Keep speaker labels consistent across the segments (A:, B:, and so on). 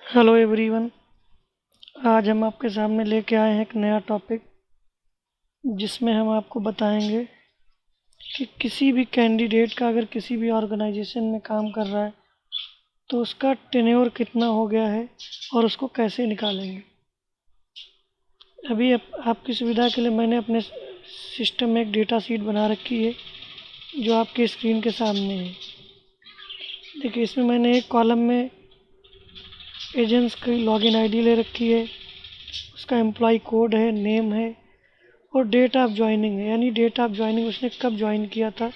A: Hello everyone. आज हम आपके सामने लेके आए हैं एक नया टॉपिक जिसमें हम आपको बताएंगे कि किसी भी कैंडिडेट का अगर किसी भी ऑर्गेनाइजेशन में काम कर रहा है तो उसका टेन्योर कितना हो गया है और उसको कैसे निकालेंगे। अभी आपकी सुविधा के लिए मैंने अपने सिस्टम में एक डेटा शीट बना रखी है जो आपके स्क्रीन के सामने है। देखिए, इसमें मैंने एक कॉलम में एजेंट्स की लॉगिन आईडी ले रखी है, उसका एम्प्लॉय कोड है, नेम है और डेट ऑफ ज्वाइनिंग है, यानी डेट ऑफ ज्वाइनिंग उसने कब ज्वाइन किया था,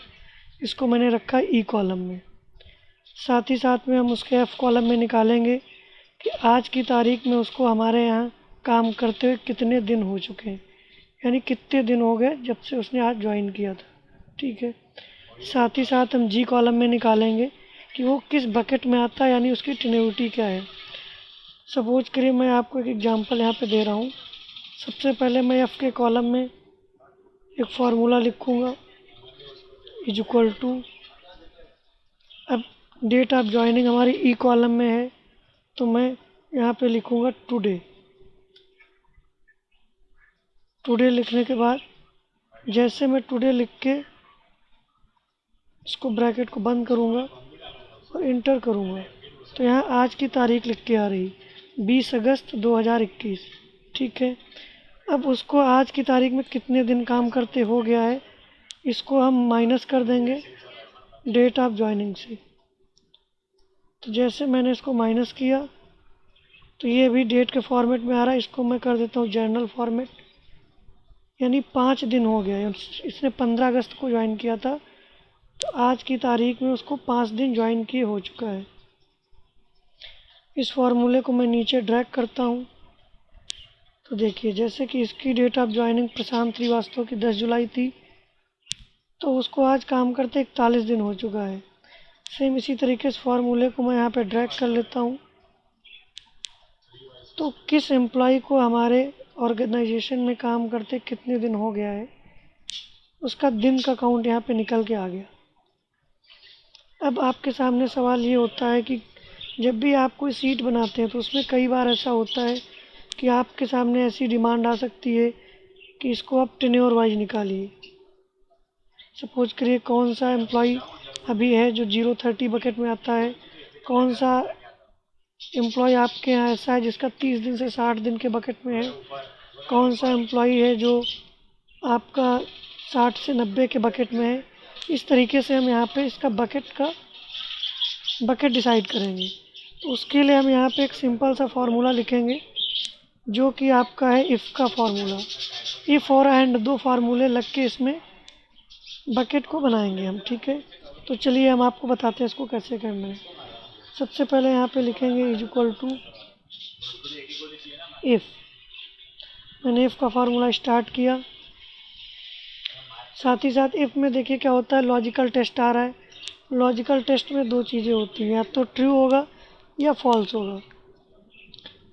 A: इसको मैंने रखा ई कॉलम में। साथ ही साथ में हम उसके एफ कॉलम में निकालेंगे कि आज की तारीख में उसको हमारे यहाँ काम करते हुए कितने दिन हो चुके हैं, यानी कितने दिन हो गए जब से उसने आज ज्वाइन किया था। ठीक है। साथ ही साथ हम जी कॉलम में निकालेंगे कि वो किस बकेट में आता है, यानी उसकी टेन्योरिटी क्या है। सपोज करिए मैं आपको एक एग्जांपल यहाँ पे दे रहा हूँ। सबसे पहले मैं एफ के कॉलम में एक फार्मूला लिखूँगा इज इक्वल टू, अब डेट ऑफ ज्वाइनिंग हमारी ई कॉलम में है तो मैं यहाँ पे लिखूँगा टुडे। टुडे लिखने के बाद जैसे मैं टुडे लिख के इसको ब्रैकेट को बंद करूँगा और इंटर करूँगा तो यहाँ आज की तारीख लिख के आ रही 20 अगस्त 2021। ठीक है। अब उसको आज की तारीख में कितने दिन काम करते हो गया है इसको हम माइनस कर देंगे डेट ऑफ ज्वाइनिंग से। तो जैसे मैंने इसको माइनस किया तो ये भी डेट के फॉर्मेट में आ रहा है, इसको मैं कर देता हूँ जर्नल फॉर्मेट, यानी 5 दिन हो गया। इसने 15 अगस्त को ज्वाइन किया था तो आज की तारीख में उसको 5 दिन ज्वाइन किए हो चुका है। इस फार्मूले को मैं नीचे ड्रैग करता हूँ तो देखिए, जैसे कि इसकी डेट ऑफ ज्वाइनिंग प्रशांत श्रीवास्तव की 10 जुलाई थी तो उसको आज काम करते 41 दिन हो चुका है। सेम इसी तरीके से फार्मूले को मैं यहाँ पे ड्रैग कर लेता हूँ तो किस एम्प्लॉय को हमारे ऑर्गेनाइजेशन में काम करते कितने दिन हो गया है उसका दिन का काउंट यहाँ पे निकल के आ गया। अब आपके सामने सवाल ये होता है कि जब भी आप कोई सीट बनाते हैं तो उसमें कई बार ऐसा होता है कि आपके सामने ऐसी डिमांड आ सकती है कि इसको आप टेन्योर वाइज निकालिए। सपोज करिए कौन सा एम्प्लॉय अभी है जो 030 बकेट में आता है, कौन सा एम्प्लॉय आपके यहाँ ऐसा है जिसका 30 दिन से 60 दिन के बकेट में है, कौन सा एम्प्लॉय है जो आपका 60 से 90 के बकेट में है। इस तरीके से हम यहाँ पे इसका बकेट डिसाइड करेंगे। तो उसके लिए हम यहाँ पे एक सिंपल सा फार्मूला लिखेंगे जो कि आपका है इफ़ का फार्मूला। इफ़ और एंड दो फार्मूले लग के इसमें बकेट को बनाएंगे हम। ठीक है। तो चलिए हम आपको बताते हैं इसको कैसे करना है। सबसे पहले यहाँ पे लिखेंगे इज इक्वल टू इफ़। मैंने इफ़ का फार्मूला स्टार्ट किया। साथ ही साथ इफ़ में देखिए क्या होता है, लॉजिकल टेस्ट आ रहा है। लॉजिकल टेस्ट में दो चीज़ें होती हैं, या तो ट्रू होगा या फॉल्स होगा।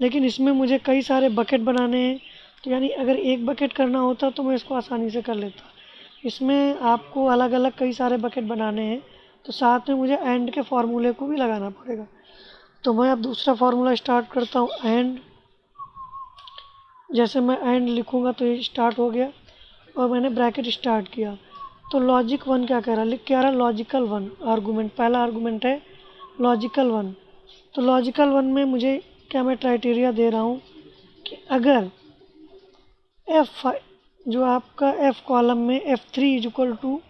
A: लेकिन इसमें मुझे कई सारे बकेट बनाने हैं तो यानी अगर एक बकेट करना होता तो मैं इसको आसानी से कर लेता। इसमें आपको अलग अलग कई सारे बकेट बनाने हैं तो साथ में मुझे एंड के फार्मूले को भी लगाना पड़ेगा। तो मैं अब दूसरा फार्मूला स्टार्ट करता हूँ एंड। जैसे मैं एंड लिखूँगा तो ये स्टार्ट हो गया और मैंने ब्रैकेट स्टार्ट किया। तो लॉजिक वन क्या कह रहा है, लिख के आ रहा है लॉजिकल वन आर्गूमेंट। पहला आर्गूमेंट है लॉजिकल वन। तो लॉजिकल वन में मुझे क्या, मैं क्राइटेरिया दे रहा हूँ कि अगर एफ जो आपका एफ कॉलम में F3 is equal to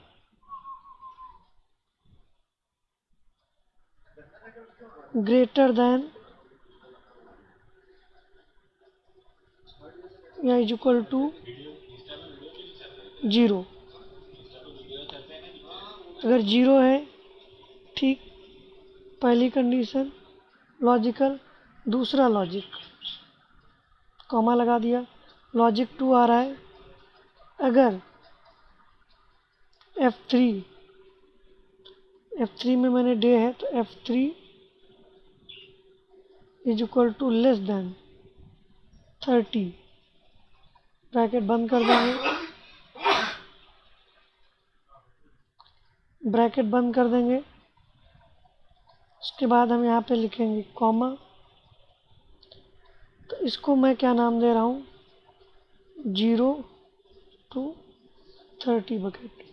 A: greater than या इज इक्वल टू 0। अगर 0 है, ठीक, पहली कंडीशन लॉजिकल। दूसरा लॉजिक, कॉमा लगा दिया। लॉजिक 2 आ रहा है अगर F3 में मैंने डे है तो F3 is equal to less than 30। Bracket बंद कर देंगे, ब्रैकेट बंद कर देंगे। उसके बाद हम यहाँ पे लिखेंगे कॉमा इसको मैं क्या नाम दे रहा हूँ, 0 to 30 बकेट।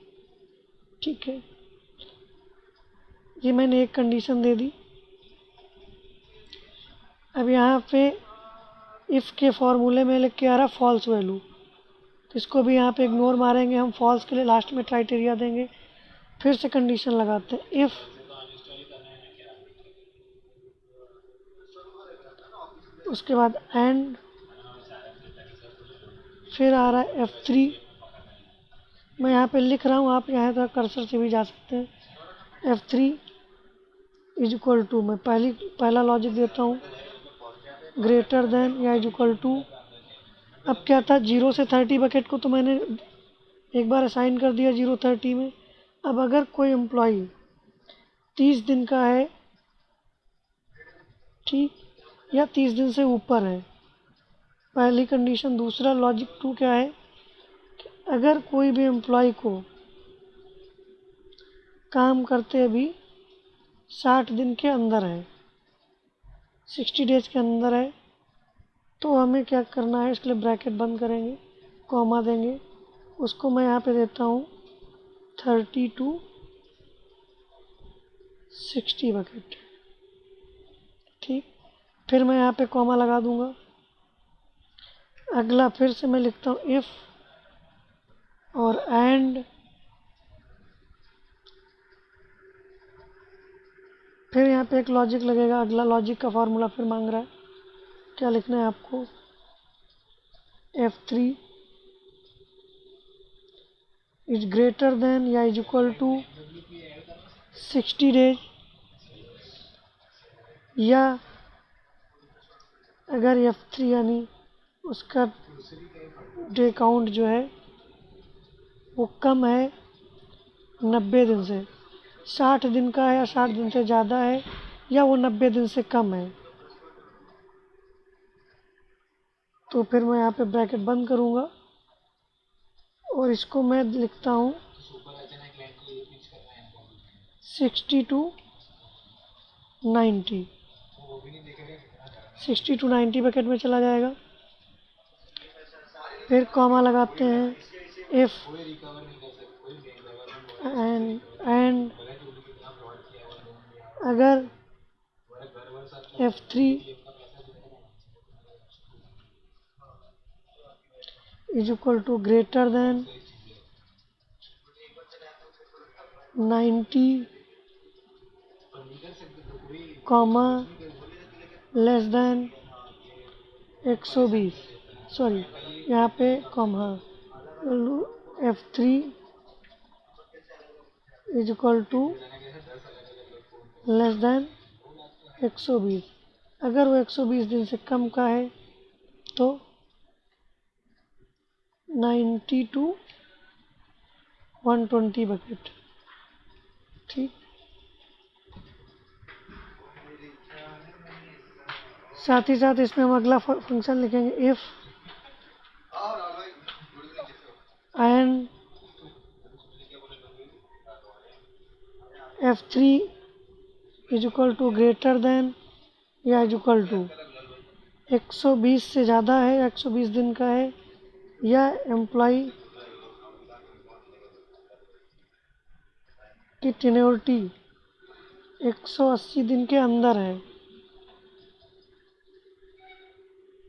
A: ठीक है, ये मैंने एक कंडीशन दे दी। अब यहाँ पे इफ़ के फॉर्मूले में लिख के आ रहा फॉल्स वैल्यू, तो इसको भी यहाँ पे इग्नोर मारेंगे हम, फॉल्स के लिए लास्ट में क्राइटेरिया देंगे। फिर से कंडीशन लगाते हैं, इफ़ उसके बाद एंड, फिर आ रहा है F3। मैं यहाँ पे लिख रहा हूँ, आप यहाँ तक कर्सर से भी जा सकते हैं। F3 इज इक्वल टू, मैं पहला लॉजिक देता हूँ, ग्रेटर देन या इज इक्वल टू। अब क्या था, 0 से 30 बकेट को तो मैंने एक बार असाइन कर दिया 0 30 में। अब अगर कोई एम्प्लॉई 30 दिन का है, ठीक, या 30 दिन से ऊपर है, पहली कंडीशन। दूसरा लॉजिक 2 क्या है कि अगर कोई भी एम्प्लॉय को काम करते अभी 60 दिन के अंदर है, 60 डेज के अंदर है, तो हमें क्या करना है, इसके लिए ब्रैकेट बंद करेंगे, कॉमा देंगे। उसको मैं यहाँ पे देता हूँ 30 to 60 बकेट। ठीक, फिर मैं यहाँ पे कॉमा लगा दूंगा। अगला फिर से मैं लिखता हूँ इफ़ और एंड, फिर यहाँ पे एक लॉजिक लगेगा। अगला लॉजिक का फार्मूला फिर मांग रहा है, क्या लिखना है आपको, F3 इज ग्रेटर देन या इज इक्वल टू 60 डेज, या अगर F3 यानी उसका डे काउंट जो है वो कम है 90 दिन से, 60 दिन का है या 60 दिन से ज़्यादा है, या वो 90 दिन से कम है, तो फिर मैं यहाँ पे ब्रैकेट बंद करूँगा और इसको मैं लिखता हूँ 60 to 90। 60 to 90 बकेट में चला जाएगा। फिर कॉमा लगाते हैं, इफ़ एंड अगर F3 is equal to greater than 90 comma less than 120, sorry यहाँ पे comma, F3 is equal to less than 120। अगर वो 120 दिन से कम का है तो 90 to 120 बकेट। ठीक, साथ ही साथ इसमें हम अगला फंक्शन लिखेंगे, if and F3 is equal to greater than या इज इक्वल टू 120 से ज़्यादा है, 120 दिन का है, या एम्प्लॉय की टेन्योरिटी 180 दिन के अंदर है।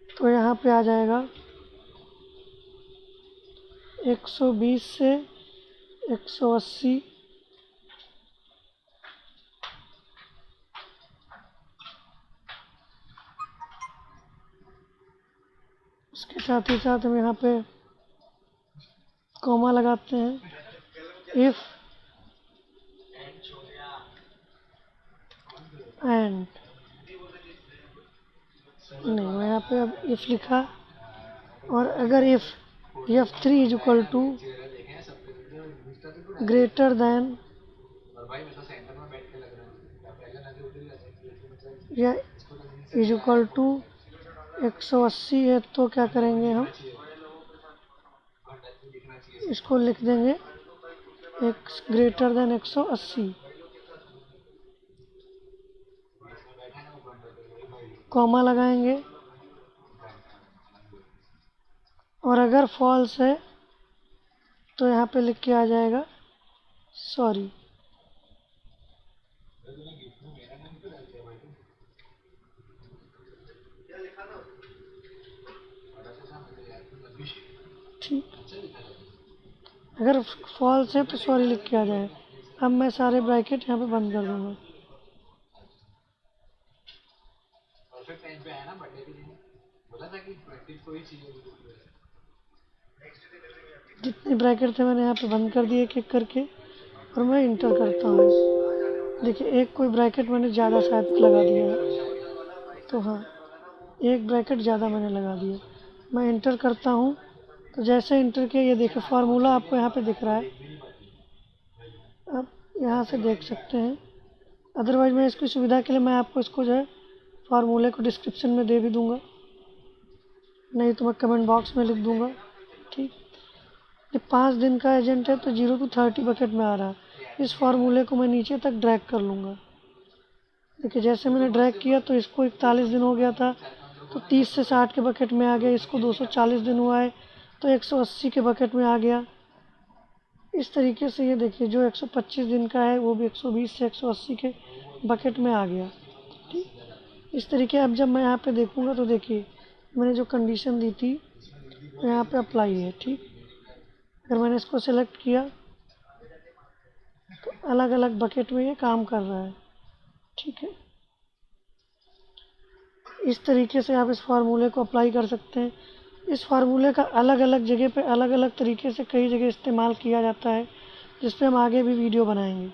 A: तो यहाँ पे आ जाएगा 120 से 180, उसके साथ ही साथ हम यहाँ पे कॉमा लगाते हैं, इफ एंड, नहीं मैं यहाँ पे अब इफ लिखा, और अगर if F3 is equal to greater than या इज इक्वल टू 180 है, तो क्या करेंगे हम, इसको लिख देंगे x ग्रेटर देन 180, कॉमा लगाएंगे, और अगर फॉल्स है तो यहाँ पे लिख के आ जाएगा सॉरी। ठीक, अगर फॉल्स है तो सॉरी लिख के आ जाए। अब मैं सारे ब्रैकेट यहाँ पे बंद कर दूंगा। जितने ब्रैकेट थे मैंने यहाँ पे बंद कर दिए एक एक करके, और मैं इंटर करता हूँ। देखिए एक कोई ब्रैकेट मैंने ज़्यादा शायद लगा दिया है, तो हाँ एक ब्रैकेट ज़्यादा मैंने लगा दिया। मैं इंटर करता हूँ तो जैसे इंटर किया ये देखिए फार्मूला आपको यहाँ पे दिख रहा है, आप यहाँ से देख सकते हैं। अदरवाइज़ मैं इसकी सुविधा के लिए मैं आपको इसको जो है फार्मूले को डिस्क्रिप्शन में दे भी दूँगा, नहीं तो मैं कमेंट बॉक्स में लिख दूँगा। ठीक, ये 5 दिन का एजेंट है तो 0 to 30 बकेट में आ रहा है। इस फार्मूले को मैं नीचे तक ड्रैग कर लूँगा। देखिए जैसे मैंने ड्रैग किया तो इसको 41 दिन हो गया था तो 30 से 60 के बकेट में आ गया। इसको 240 दिन हुआ है तो 180 के बकेट में आ गया। इस तरीके से ये देखिए जो 125 दिन का है वो भी 120 से 180 के बकेट में आ गया। ठीक, इस तरीके अब जब मैं यहाँ पे देखूँगा तो देखिए मैंने जो कंडीशन दी थी यहाँ पे अप्लाई है। ठीक, अगर मैंने इसको सेलेक्ट किया तो अलग अलग बकेट में ये काम कर रहा है। ठीक है, इस तरीके से आप इस फार्मूले को अप्लाई कर सकते हैं। इस फार्मूले का अलग अलग जगह पे अलग अलग तरीके से कई जगह इस्तेमाल किया जाता है, जिस पे हम आगे भी वीडियो बनाएंगे।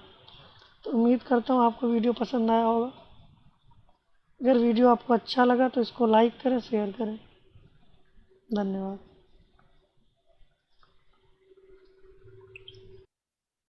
A: तो उम्मीद करता हूँ आपको वीडियो पसंद आया होगा। अगर वीडियो आपको अच्छा लगा तो इसको लाइक करें, शेयर करें। धन्यवाद।